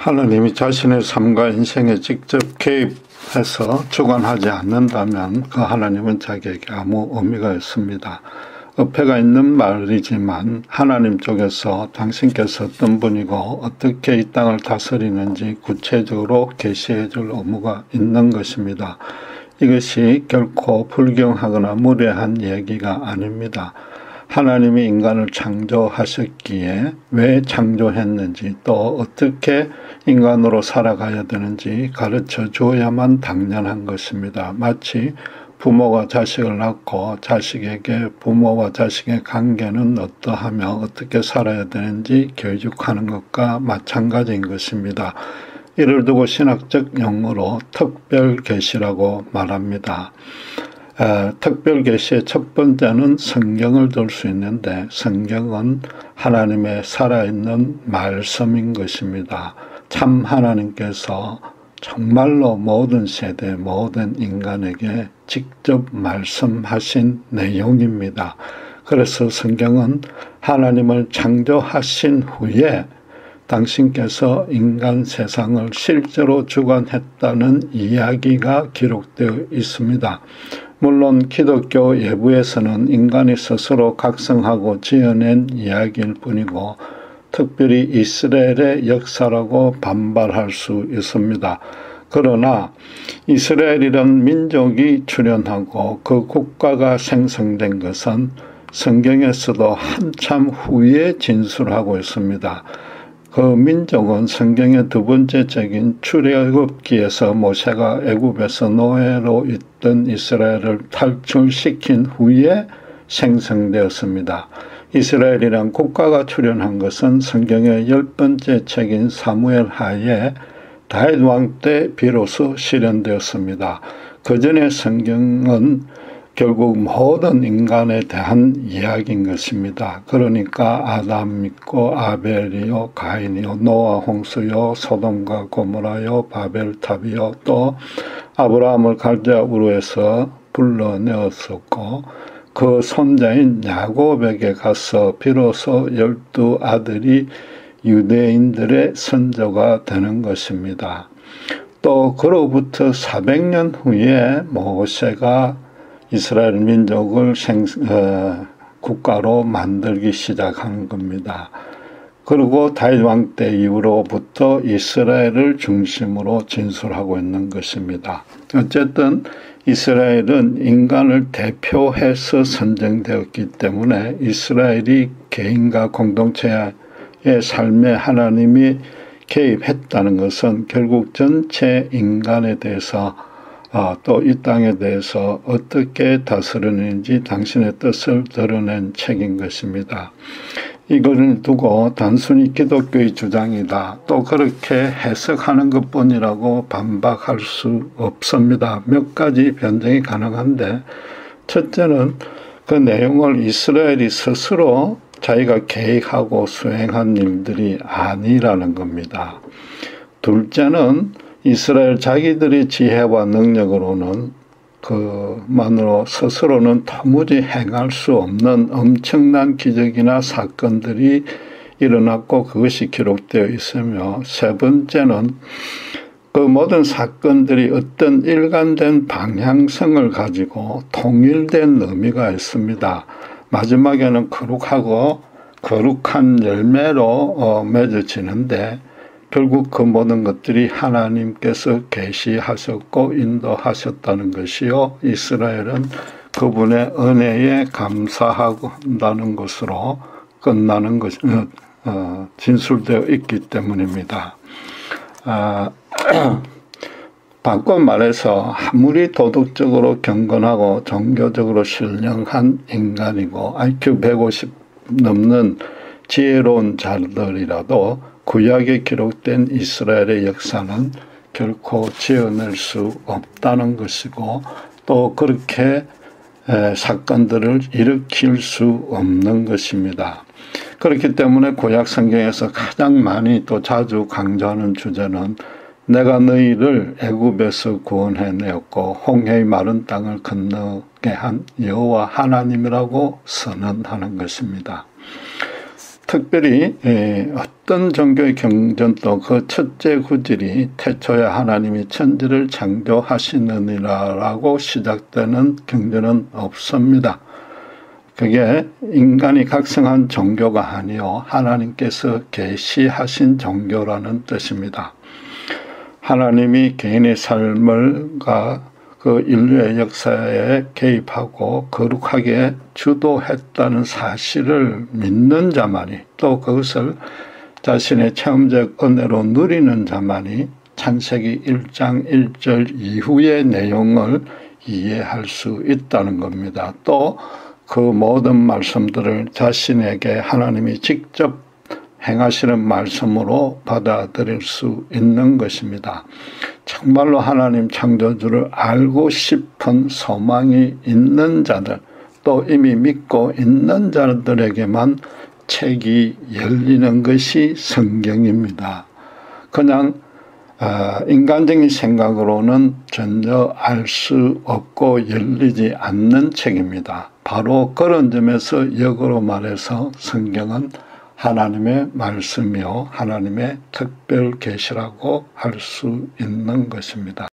하나님이 자신의 삶과 인생에 직접 개입해서 주관하지 않는다면 그 하나님은 자기에게 아무 의미가 없습니다. 어폐가 있는 말이지만 하나님 쪽에서 당신께서 어떤 분이고 어떻게 이 땅을 다스리는지 구체적으로 계시해 줄 의무가 있는 것입니다. 이것이 결코 불경하거나 무례한 얘기가 아닙니다. 하나님이 인간을 창조하셨기에 왜 창조했는지 또 어떻게 인간으로 살아가야 되는지 가르쳐 주어야만 당연한 것입니다. 마치 부모가 자식을 낳고 자식에게 부모와 자식의 관계는 어떠하며 어떻게 살아야 되는지 교육하는 것과 마찬가지인 것입니다. 이를 두고 신학적 용어로 특별 계시라고 말합니다. 특별 계시의 첫 번째는 성경을 들 수 있는데 성경은 하나님의 살아있는 말씀인 것입니다. 참 하나님께서 정말로 모든 세대 모든 인간에게 직접 말씀하신 내용입니다. 그래서 성경은 하나님을 창조하신 후에 당신께서 인간 세상을 실제로 주관했다는 이야기가 기록되어 있습니다. 물론 기독교 예부에서는 인간이 스스로 각성하고 지어낸 이야기일 뿐이고 특별히 이스라엘의 역사라고 반발할 수 있습니다. 그러나 이스라엘이란 민족이 출현하고 그 국가가 생성된 것은 성경에서도 한참 후에 진술하고 있습니다. 그 민족은 성경의 두 번째 책인 출애굽기에서 모세가 애굽에서 노예로 있던 이스라엘을 탈출시킨 후에 생성되었습니다. 이스라엘이란 국가가 출현한 것은 성경의 10번째 책인 사무엘 하에 다윗 왕 때 비로소 실현되었습니다. 그 전에 성경은 결국 모든 인간에 대한 이야기인 것입니다. 그러니까 아담 믿고 아벨이요 가인이요 노아 홍수요 소돔과 고모라요 바벨탑이요 또 아브라함을 갈대아 우르에서 불러내었었고 그 손자인 야곱에게 가서 비로소 12 아들이 유대인들의 선조가 되는 것입니다. 또 그로부터 400년 후에 모세가 이스라엘 민족을 국가로 만들기 시작한 겁니다. 그리고 다윗 왕 때 이후로부터 이스라엘을 중심으로 진술하고 있는 것입니다. 어쨌든 이스라엘은 인간을 대표해서 선정되었기 때문에 이스라엘이 개인과 공동체의 삶에 하나님이 개입했다는 것은 결국 전체 인간에 대해서 또 이 땅에 대해서 어떻게 다스리는지 당신의 뜻을 드러낸 책인 것입니다. 이것을 두고 단순히 기독교의 주장이다. 또 그렇게 해석하는 것뿐이라고 반박할 수 없습니다. 몇 가지 변정이 가능한데 첫째는 그 내용을 이스라엘이 스스로 자기가 계획하고 수행한 일들이 아니라는 겁니다. 둘째는 이스라엘 자기들의 지혜와 능력으로는 그만으로 스스로는 도무지 행할 수 없는 엄청난 기적이나 사건들이 일어났고 그것이 기록되어 있으며 세 번째는 그 모든 사건들이 어떤 일관된 방향성을 가지고 통일된 의미가 있습니다. 마지막에는 거룩한 열매로 맺어지는데 결국 그 모든 것들이 하나님께서 계시하셨고 인도하셨다는 것이요. 이스라엘은 그분의 은혜에 감사한다는 것으로 끝나는 것, 진술되어 있기 때문입니다. 바꿔 말해서 아무리 도덕적으로 경건하고 종교적으로 신령한 인간이고 IQ 150 넘는 지혜로운 자들이라도 구약에 기록된 이스라엘의 역사는 결코 지어낼 수 없다는 것이고 또 그렇게 사건들을 일으킬 수 없는 것입니다. 그렇기 때문에 구약 성경에서 가장 많이 또 자주 강조하는 주제는 내가 너희를 애굽에서 구원해내었고 홍해의 마른 땅을 건너게 한 여호와 하나님이라고 선언하는 것입니다. 특별히 어떤 종교의 경전도 그 첫째 구절이 태초에 하나님이 천지를 창조하시느니라라고 시작되는 경전은 없습니다. 그게 인간이 각성한 종교가 아니요 하나님께서 계시하신 종교라는 뜻입니다. 하나님이 개인의 삶을과 그 인류의 역사에 개입하고 거룩하게 주도했다는 사실을 믿는 자만이, 또 그것을 자신의 체험적 은혜로 누리는 자만이 창세기 1장 1절 이후의 내용을 이해할 수 있다는 겁니다. 또 그 모든 말씀들을 자신에게 하나님이 직접 행하시는 말씀으로 받아들일 수 있는 것입니다. 정말로 하나님 창조주를 알고 싶은 소망이 있는 자들, 또 이미 믿고 있는 자들에게만 책이 열리는 것이 성경입니다. 그냥 인간적인 생각으로는 전혀 알 수 없고 열리지 않는 책입니다. 바로 그런 점에서 역으로 말해서 성경은 하나님의 말씀이요 하나님의 특별 계시라고 할 수 있는 것입니다.